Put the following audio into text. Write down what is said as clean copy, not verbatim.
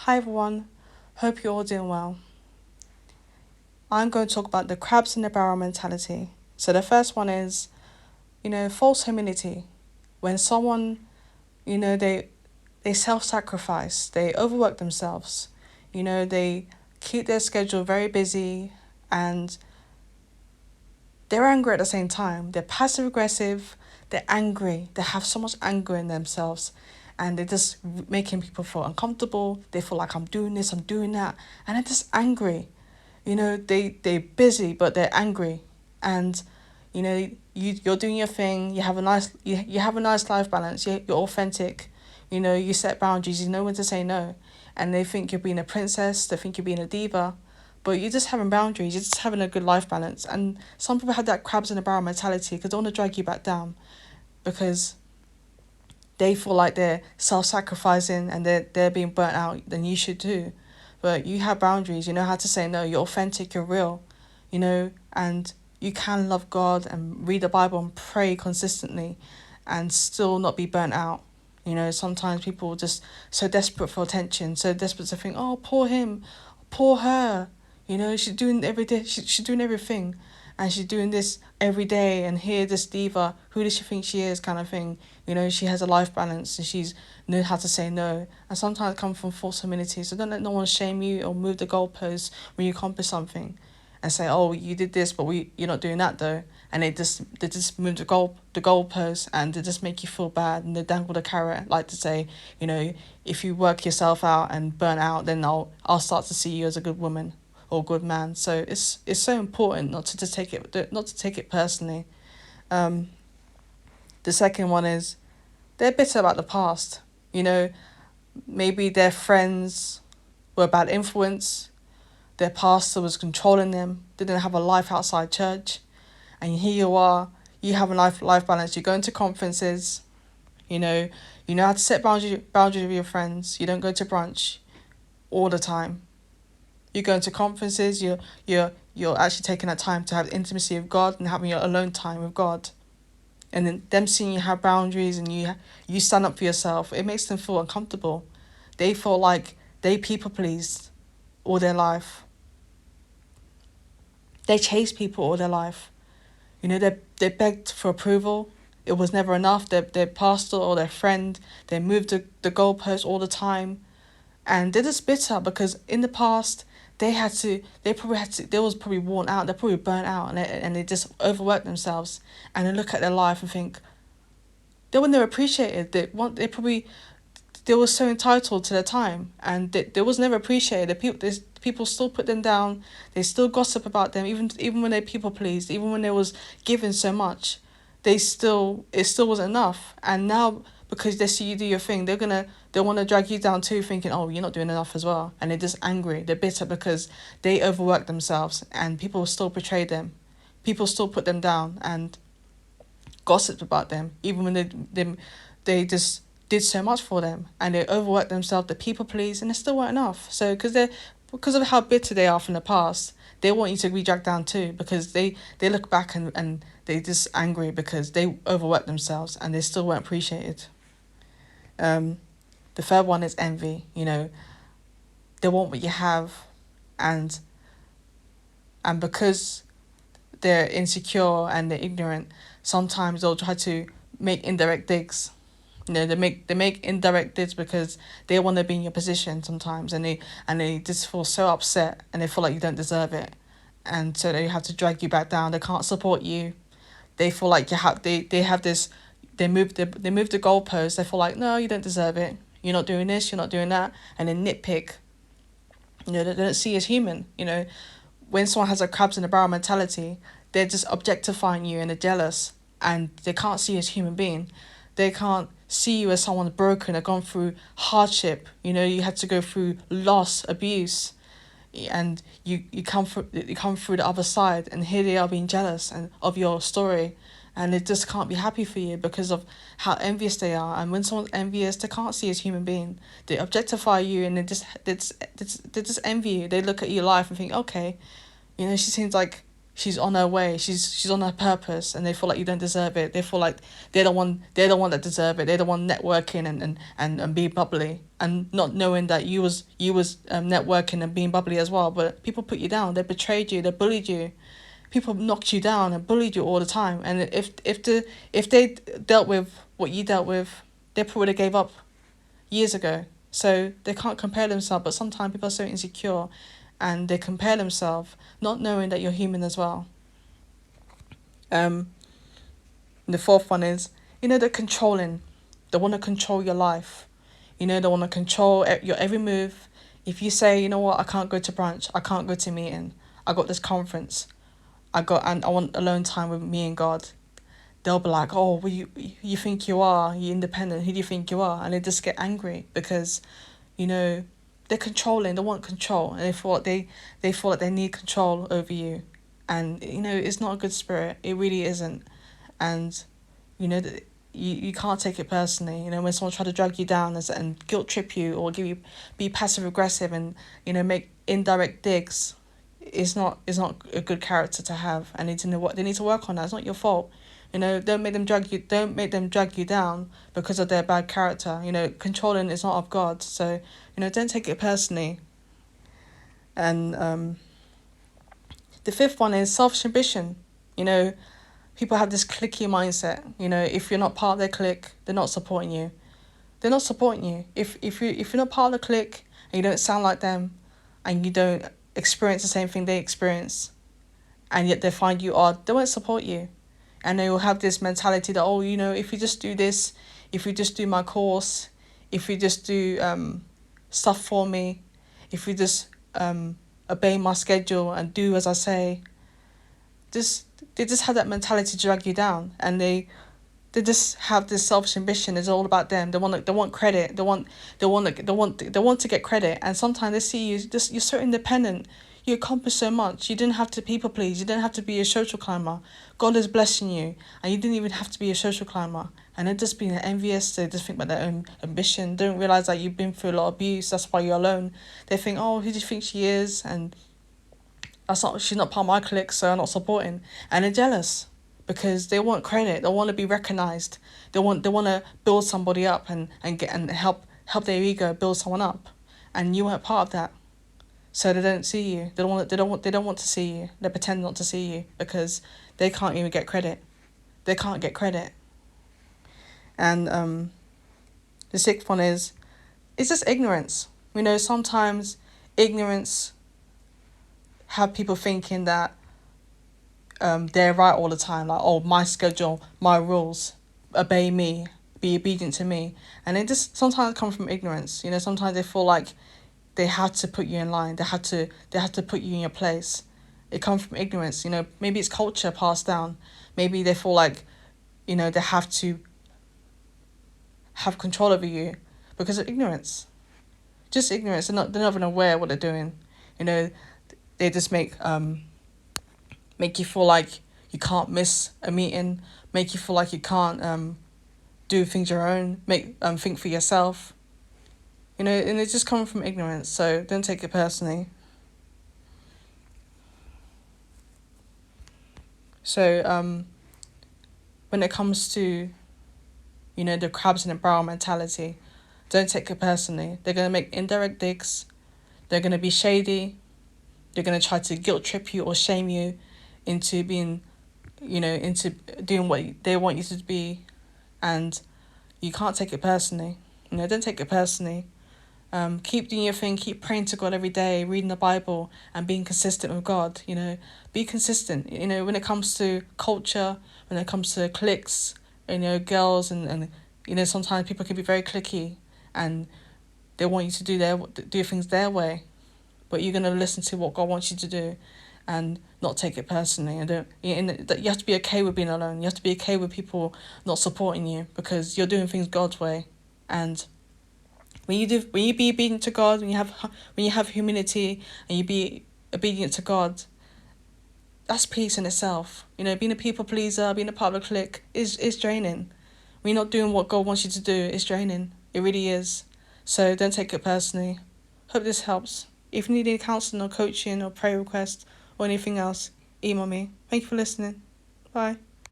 Hi everyone, hope you're all doing well. I'm going to talk about the crabs in the barrel mentality. So the first one is, false humility. When someone, they self-sacrifice, they overwork themselves, they keep their schedule very busy and they're angry at the same time. They're passive aggressive, they're angry, they have so much anger in themselves and they're just making people feel uncomfortable. They feel like I'm doing this, I'm doing that, and they're just angry. They're busy but they're angry, and you're doing your thing. You have a nice life balance. You're authentic. You set boundaries. You know when to say no, and they think you're being a princess. They think you're being a diva, but you're just having boundaries. You're just having a good life balance. And some people have that crabs in the barrel mentality because they want to drag you back down because they feel like they're self-sacrificing and they're being burnt out. Then you should too, but you have boundaries. You know how to say no. You're authentic. You're real. And you can love God and read the Bible and pray consistently and still not be burnt out. Sometimes people are just so desperate for attention, so desperate to think, oh, poor him, poor her. She's doing every day, she's doing everything and she's doing this every day, and here this diva, who does she think she is, kind of thing. She has a life balance and she's know how to say no, and sometimes it comes from false humility. So don't let no one shame you or move the goalposts when you accomplish something and say, oh, you did this but you're not doing that though, and they just move the goalposts and they just make you feel bad, and they dangle the carrot like to say, if you work yourself out and burn out, then I'll start to see you as a good woman or good man. So it's so important not to take it personally. um the second one is they're bitter about the past. Maybe their friends were a bad influence, their pastor was controlling them, they didn't have a life outside church, and here you are, you have a life balance. You're going to conferences, you know you know how to set boundaries with your friends. You don't go to brunch all the time. You're going to conferences. You're actually taking that time to have intimacy with God and having your alone time with God. And then them seeing you have boundaries and you stand up for yourself, it makes them feel uncomfortable. They feel like they people pleased all their life. They chase people all their life. They begged for approval. It was never enough. Their pastor or their friend, they moved the goalposts all the time, and they're just bitter because in the past they was probably worn out. They're probably burnt out, and they just overworked themselves, and they look at their life and think they were never appreciated. They were so entitled to their time, and they was never appreciated. People still put them down. They still gossip about them, even when they people pleased, even when they was given so much, it still wasn't enough. And now because they see you do your thing, they want to drag you down too, thinking, oh, you're not doing enough as well, and they're just angry. They're bitter because they overwork themselves, and people still betray them. People still put them down and gossiped about them, even when they just did so much for them, and they overworked themselves, the people please, and it still weren't enough. So because of how bitter they are from the past, they want you to be dragged down too, because they look back and they just angry because they overworked themselves and they still weren't appreciated. um the third one is envy. They want what you have, and because they're insecure and they're ignorant, sometimes they'll try to make indirect digs. They make indirect digs because they want to be in your position sometimes, and they just feel so upset and they feel like you don't deserve it, and so they have to drag you back down. They can't support you. They feel like they have this. They move the goalposts. They feel like, no, you don't deserve it. You're not doing this. You're not doing that, and they nitpick. They don't see you as human. When someone has a crabs in the barrel mentality, they're just objectifying you and they're jealous, and they can't see you as a human being. They can't see you as someone broken or gone through hardship. You had to go through loss, abuse, and you come through the other side, and here they are being jealous and of your story, and they just can't be happy for you because of how envious they are. And when someone's envious, they can't see you as a human being. They objectify you, and they just envy you. They look at your life and think, okay, she seems like she's on her way, she's on her purpose, and they feel like you don't deserve it. They feel like they're the one that deserve it. They're the one networking and being bubbly, and not knowing that you was networking and being bubbly as well. But people put you down, they betrayed you, they bullied you, people knocked you down and bullied you all the time. And if they dealt with what you dealt with, they probably would have gave up years ago. So they can't compare themselves. But sometimes people are so insecure, and they compare themselves, not knowing that you're human as well. Um, the fourth one is, they're controlling. They want to control your life. They want to control your every move. If you say, you know what, I can't go to brunch, I can't go to meeting, I got this conference, and I want alone time with me and God, they'll be like, oh, well, you think you are, you're independent, who do you think you are? And they just get angry because, they're controlling, they want control, and they feel like they need control over you. And, it's not a good spirit, it really isn't. And, you can't take it personally. When someone tries to drag you down and guilt trip you, or be passive aggressive and, make indirect digs, it's not a good character to have. And they need to work on that. It's not your fault. Don't make them drag you down because of their bad character. Controlling is not of God. So, don't take it personally. And the fifth one is selfish ambition. People have this cliquey mindset. If you're not part of their clique, they're not supporting you. They're not supporting you. If you're not part of the clique and you don't sound like them, and you don't experience the same thing they experience, and yet they find you odd, they won't support you. And they will have this mentality that, oh, if you just do this, if you just do my course, if you just do stuff for me, if you just obey my schedule and do as I say, they just have that mentality to drag you down. And they just have this selfish ambition. It's all about them. They want credit. They want to get credit. And sometimes they see you you're so independent. You accomplish so much. You didn't have to people please. You didn't have to be a social climber. God is blessing you, and you didn't even have to be a social climber. And they're just being envious. They just think about their own ambition. Don't realize that you've been through a lot of abuse. That's why you're alone. They think, oh, who do you think she is? And she's not part of my clique, so I'm not supporting. And they're jealous because they want credit. They want to be recognized. They want to build somebody up and help their ego build someone up. And you weren't part of that. So they don't see you. They don't want to see you. They pretend not to see you because they can't even get credit. They can't get credit. And the sixth one is, it's just ignorance. Sometimes ignorance have people thinking that they're right all the time. Like, oh, my schedule, my rules, obey me, be obedient to me. And it just sometimes comes from ignorance. Sometimes they feel like they have to put you in line. They have to put you in your place. It comes from ignorance. Maybe it's culture passed down. Maybe they feel like, they have to have control over you because of ignorance. Just ignorance. They're not even aware of what they're doing. They just make you feel like you can't miss a meeting. Make you feel like you can't do things your own. Think for yourself. And it's just coming from ignorance, so don't take it personally. So when it comes to, the crabs in the barrel mentality, don't take it personally. They're going to make indirect digs. They're going to be shady. They're going to try to guilt trip you or shame you into being, into doing what they want you to be. And you can't take it personally. Don't take it personally. Keep doing your thing, keep praying to God every day, reading the Bible and being consistent with God. Be consistent. When it comes to culture, when it comes to cliques, girls and sometimes people can be very cliquey and they want you to do things their way, but you're gonna listen to what God wants you to do and not take it personally. And you have to be okay with being alone. You have to be okay with people not supporting you because you're doing things God's way. And when you be obedient to God, when you have humility and you be obedient to God, that's peace in itself. Being a people pleaser, being a part of a clique is draining. When you're not doing what God wants you to do, it's draining. It really is. So don't take it personally. Hope this helps. If you need any counselling or coaching or prayer requests or anything else, email me. Thank you for listening. Bye.